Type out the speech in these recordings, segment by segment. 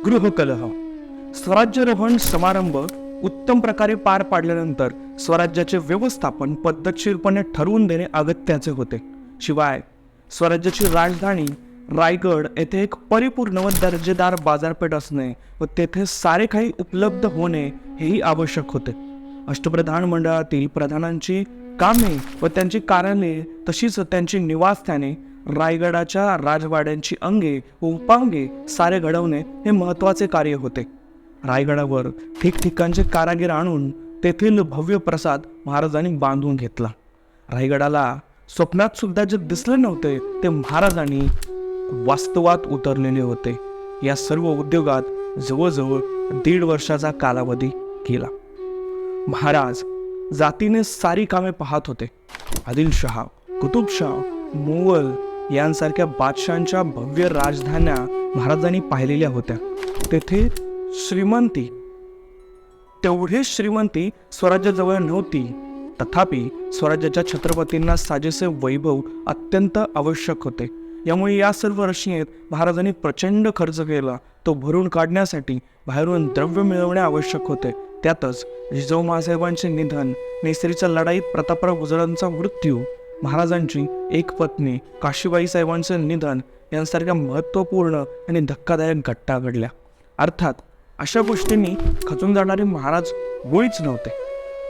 गृहकलह. स्वराज्यारोहण समारंभ उत्तम प्रकारे पार पाडल्यानंतर स्वराज्याचे व्यवस्थापन पद्धतशीरपणे ठरवून देणे अगत्याचे होते. शिवाय स्वराज्याची राजधानी रायगड येथे एक परिपूर्ण व दर्जेदार बाजारपेठ असणे व तेथे सारे काही उपलब्ध होणे हेही आवश्यक होते. अष्टप्रधान मंडळातील प्रधानांची कामे व त्यांची कार्यालये तशीच त्यांची निवासस्थाने, रायगडाच्या राजवाड्यांची अंगे व उपांगे सारे घडवणे हे महत्त्वाचे कार्य होते. रायगडावर ठिकठिकाणचे कारागीर आणून तेथील भव्य प्रासाद महाराजांनी बांधून घेतला. रायगडाला स्वप्नात सुद्धा जे दिसले नव्हते ते महाराजांनी वास्तवात उतरलेले होते. या सर्व उद्योगात जवळजवळ 1.5 वर्षाचा कालावधी गेला. महाराज जातीने सारी कामे पाहत होते. आदिलशहा, कुतुबशाह, मुघल यांसारख्या बादशाहांच्या भव्य राजधान्या महाराजांनी पाहिलेल्या होत्या. तेथे तेवढी श्रीमंती स्वराज्याजवळ नव्हती. तथापि स्वराज्याच्या छत्रपतींना साजेसे वैभव अत्यंत आवश्यक होते. यामुळे या सर्व रचनेत महाराजांनी प्रचंड खर्च केला. तो भरून काढण्यासाठी बाहेरून द्रव्य मिळवणे आवश्यक होते. त्यातच जिजाऊ महासाहेबांचे निधन, नेसरीच्या लढाईत प्रतापराव गुजरांचा मृत्यू, महाराजांची एक पत्नी काशीबाई साहेबांचे निधन यांसारख्या महत्त्वपूर्ण आणि धक्कादायक घटना घडल्या. अर्थात अशा गोष्टींनी खचून जाणारे महाराज मुळीच नव्हते.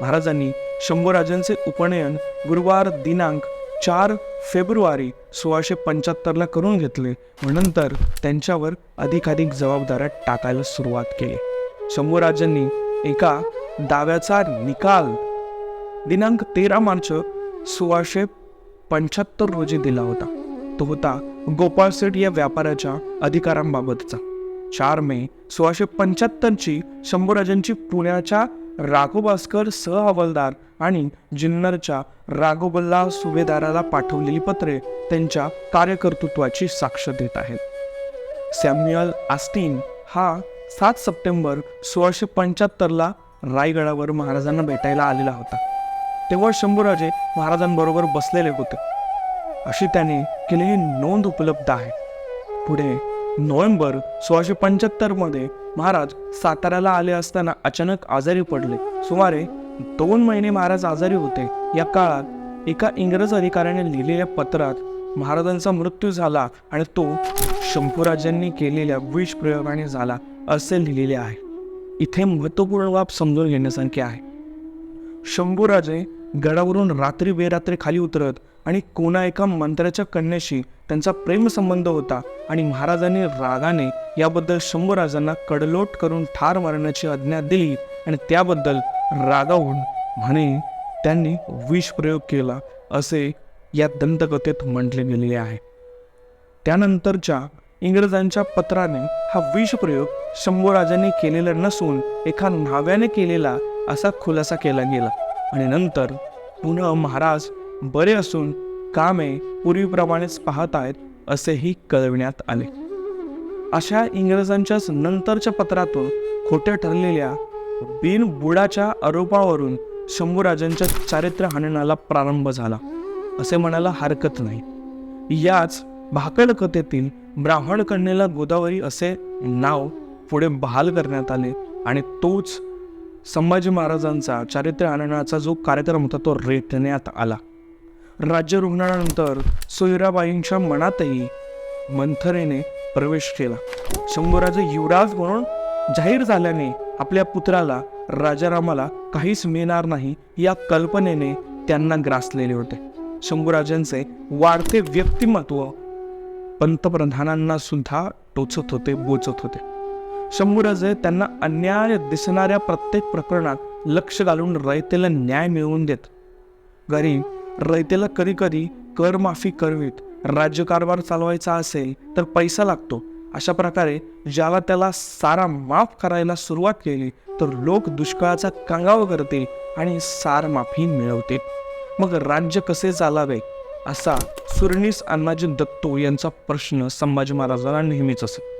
महाराजांनी शंभूराजांचे उपनयन गुरुवार दिनांक 4 फेब्रुवारी 1675 करून घेतले व नंतर त्यांच्यावर अधिकाधिक जबाबदाऱ्या टाकायला सुरुवात केली. शंभूराजांनी एका दाव्याचा निकाल दिनांक 13 मार्च 1675 रोजी दिला होता. तो होता गोपाळ सेठ या व्यापाऱ्याच्या अधिकारांबाबतचा. 4 मे 1675 शंभूराजांची पुण्याच्या राघोबास्कर सहहवालदार आणि जुन्नरच्या राघोबल्ला सुभेदाराला पाठवलेली पत्रे त्यांच्या कार्यकर्तृत्वाची साक्ष देत आहेत. सॅम्युअल ऑस्टिन हा 7 सप्टेंबर 1675 रायगडावर महाराजांना भेटायला आलेला होता. तेव्हा शंभूराजे महाराजांबरोबर बसलेले होते अशी त्याने केलेली नोंद उपलब्ध आहे. पुढे नोव्हेंबर 1675 महाराज साताऱ्याला आले असताना अचानक आजारी पडले. सुमारे 2 महिने महाराज आजारी होते. या काळात एका इंग्रज अधिकाऱ्याने लिहिलेल्या पत्रात महाराजांचा मृत्यू झाला आणि तो शंभूराजांनी केलेल्या विष प्रयोगाने झाला असे लिहिलेले आहे. इथे महत्त्वपूर्ण बाब समजून घेण्यासारखे आहे. शंभूराजे गडावरून रात्री बेरात्री खाली उतरत आणि कोणा एका मंत्र्याच्या कन्याशी त्यांचा प्रेमसंबंध होता आणि महाराजांनी रागाने याबद्दल शंभूराजांना कडलोट करून ठार मारण्याची आज्ञा दिली आणि त्याबद्दल रागावून म्हणे त्यांनी विष प्रयोग केला असे या दंतकथेत म्हटले गेलेले आहे. त्यानंतरच्या इंग्रजांच्या पत्राने हा विषप्रयोग शंभूराजांनी केलेला नसून एका न्हाव्याने केलेला असा खुलासा केला गेला आणि नंतर पुन्हा महाराज बरे असून कामे पूर्वीप्रमाणेच पाहत आहेत असेही कळविण्यात आले. अशा इंग्रजांच्याच नंतरच्या पत्रातून खोट्या ठरलेल्या बिनबुडाच्या आरोपावरून शंभूराजांच्या चारित्र्य हननाला प्रारंभ झाला असे म्हणायला हरकत नाही. याच भाकड कथेतील ब्राह्मण कन्येला गोदावरी असे नाव पुढे बहाल करण्यात आले आणि तोच संभाजी महाराजांचा चारित्र्य हननाचा जो कार्यक्रम होता तो रेटण्यात आला. राज्यारोहणानंतर सोयराबाईंच्या मनातही मंथरेने प्रवेश केला. शंभूराजे युवराज म्हणून जाहीर झाल्याने आपल्या पुत्राला राजारामाला काहीच मिळणार नाही या कल्पनेने त्यांना ग्रासलेले होते. शंभूराजांचे वाढते व्यक्तिमत्व पंतप्रधानांना सुद्धा टोचत होते, बोचत होते. शंभूराजे त्यांना अन्याय दिसणाऱ्या प्रत्येक प्रकरणात लक्ष घालून रयतेला न्याय मिळवून देत. गरीब रयतेला कधी कधी करमाफी करवीत. राज्यकारभार चालवायचा असेल तर पैसा लागतो. अशा प्रकारे ज्याला त्याला सारा माफ करायला सुरुवात केली तर लोक दुष्काळाचा कांगावा करतील आणि सार माफी मिळवतील. मग राज्य कसे चालावे असा सुरनीस अण्णाजी दत्तो यांचा प्रश्न संभाजी महाराजांना नेहमीच असे.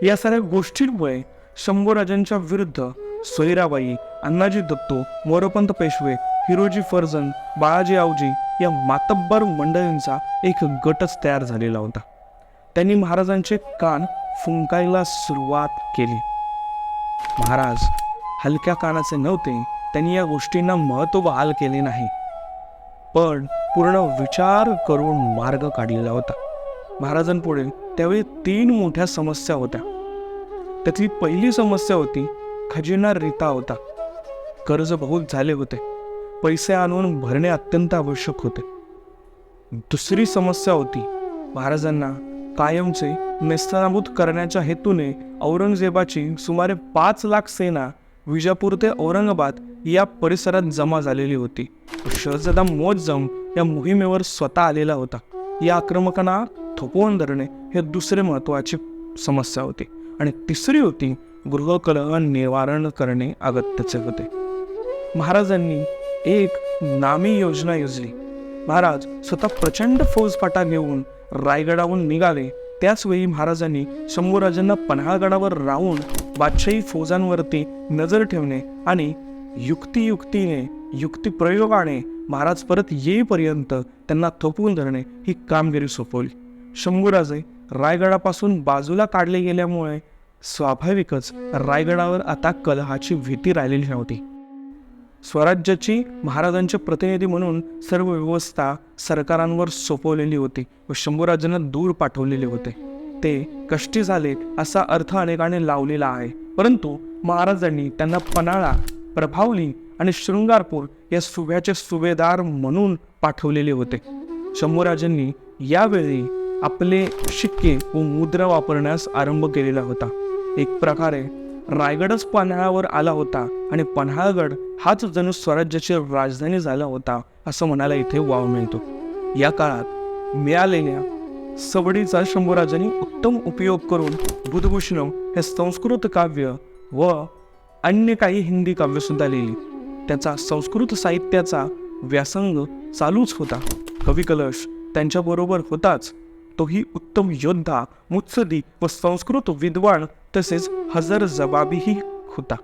या साऱ्या गोष्टींमुळे शंभूराजांच्या विरुद्ध सोयराबाई, अण्णाजी दत्तो, मोरोपंत पेशवे, हिरोजी फर्जंद, बाळाजी आवजी या मातब्बर मंडळींचा एक गटच तयार झालेला होता. त्यांनी महाराजांचे कान फुंकायला सुरुवात केली. महाराज हलक्या कानाचे नव्हते. त्यांनी या गोष्टींना महत्त्व बहाल केले नाही, पण पूर्ण विचार करून मार्ग काढलेला होता. महाराजांपुढे त्यावेळी 3 मोठ्या समस्या होत्या. त्यातली पहिली समस्या होती खजिना रिता होता. कर्ज बहुत झाले होते. पैसे आणून भरणे अत्यंत आवश्यक होते. दुसरी समस्या होती महाराजांना कायमचे नेस्तनाबूत करण्याच्या हेतूने औरंगजेबाची सुमारे 5 लाख सेना विजापूर ते औरंगाबाद या परिसरात जमा झालेली होती. शहजादा मोअज्जम या मोहिमेवर स्वतः आलेला होता. या आक्रमकांना थोपवून धरणे हे दुसरे महत्त्वाची समस्या होती. आणि तिसरी होती गृहकलह निवारण करणे अगत्याचे होते. महाराजांनी एक नामी योजना योजली. महाराज स्वतः प्रचंड फौजफाटा घेऊन रायगडाहून निघाले. त्याचवेळी महाराजांनी शंभूराजांना पन्हाळगडावर राहून बादशाही फौजांवरती नजर ठेवणे आणि युक्तिप्रयोगाने महाराज परत येईपर्यंत त्यांना थोपवून धरणे ही कामगिरी सोपवली. शंभूराजे रायगडापासून बाजूला काढले गेल्यामुळे स्वाभाविकच रायगडावर आता कलहाची भीती राहिलेली नव्हती. स्वराज्याची महाराजांचे प्रतिनिधी म्हणून सर्व व्यवस्था सरकारांवर सोपवलेली होती व शंभूराजांना दूर पाठवलेले होते. ते कष्टी झाले असा अर्थ अनेकांनी लावलेला आहे, परंतु महाराजांनी त्यांना पन्हाळा, प्रभावली आणि शृंगारपूर या सुभ्याचे सुभेदार म्हणून पाठवलेले होते. शंभूराजांनी यावेळी आपले शिक्के व मुद्रा वापरण्यास आरंभ केलेला होता. एक प्रकारे रायगडच पन्हाळावर आला होता आणि पन्हाळगड हाच जणू स्वराज्याची राजधानी झाला होता असं म्हणायला इथे वाव मिळतो. या काळात मिळालेल्या सवडीचा शंभूराजांनी उत्तम उपयोग करून बुधभूषणम हे संस्कृत काव्य व अन्य काही हिंदी काव्यसुद्धा लिहिली. त्याचा संस्कृत साहित्याचा व्यासंग चालूच होता. कवी कलश त्यांच्याबरोबर होताच. तोही उत्तम योद्धा, मुत्सदी व संस्कृत विद्वान तसेच हजर जबाबीही होता.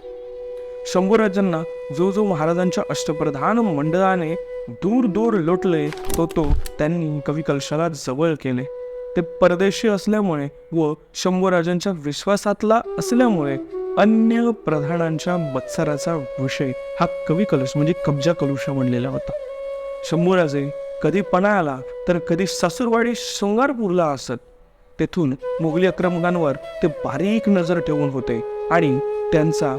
शंभूराजांना जो महाराजांच्या अष्टप्रधान मंडळाने दूर दूर लोटले तो त्यांनी कवी कलशाला जवळ केले. ते परदेशी असल्यामुळे व शंभूराजांच्या विश्वासातला असल्यामुळे अन्य प्रधानांच्या मत्सराचा विषय हा कवी कलश म्हणजे कब्जा कलुषा म्हणलेला होता. शंभूराजे कधी पन्हाळ्याला तर कधी सासूरवाडी शृंगारपूरला असत. तेथून मोगली आक्रमकांवर ते बारीक नजर ठेवून होते आणि त्यांचा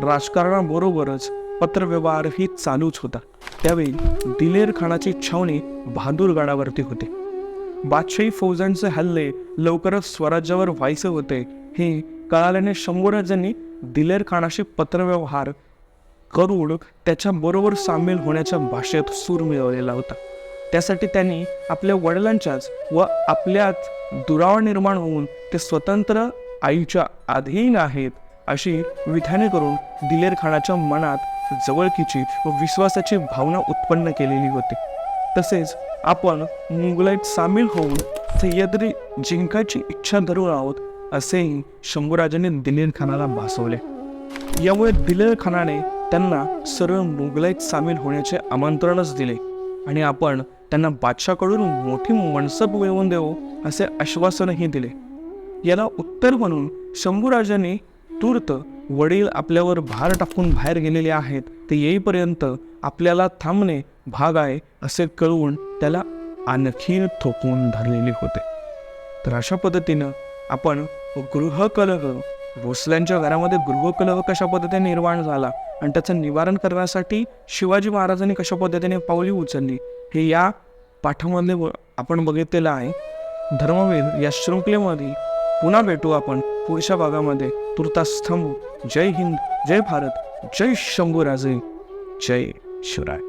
राजकारणाबरोबरच पत्रव्यवहारही चालूच होता. त्यावेळी दिलेर खानाची छावणी बहादूरगडावरती होते. बादशाही फौजांचे हल्ले लवकरच स्वराज्यावर व्हायचे होते हे कळाल्याने शंभूराजांनी दिलेर खानाशी पत्रव्यवहार करून त्याच्याबरोबर सामील होण्याच्या भाषेत सूर मिळवलेला होता. त्यासाठी त्यांनी आपल्या वडिलांच्याच व आपल्यात दुरावा निर्माण होऊन ते स्वतंत्र आईच्या अधीन आहेत अशी विधाने करून दिलेर खानाच्या मनात जवळकीची व विश्वासाची भावना उत्पन्न केलेली होती. तसेच आपण मुघलाईत सामील होऊन सह्याद्री जिंकायची इच्छा धरून आहोत असेही शंभूराजांनी दिलेर खानाला भासवले. यामुळे दिलेर खानाने त्यांना सरळ मुघलाईत सामील होण्याचे आमंत्रणच दिले आणि आपण त्यांना बादशाकडून मोठी मनसब मिळवून देऊ असे आश्वासनही दिले. याला उत्तर म्हणून शंभूराजांनी तूर्त वडील आपल्यावर भार टाकून बाहेर गेलेले आहेत, ते येईपर्यंत आपल्याला थांबणे भाग आहे असे कळवून त्याला आणखी थोपवून धरलेले होते. तर अशा पद्धतीनं आपण गृहकलह, भोसल्यांच्या घरामध्ये गृहकलह कशा पद्धतीने निर्माण झाला आणि त्याचं निवारण करण्यासाठी शिवाजी महाराजांनी कशा पद्धतीने पावले उचलली हे या पाठामध्ये आपण बघितलेलं आहे. धर्मवीर या शृंखलेमध्ये पुन्हा भेटू आपण पुढच्या भागामध्ये. तुर्तास थांबू. जय हिंद, जय भारत, जय शंभूराजे, जय शिवराय.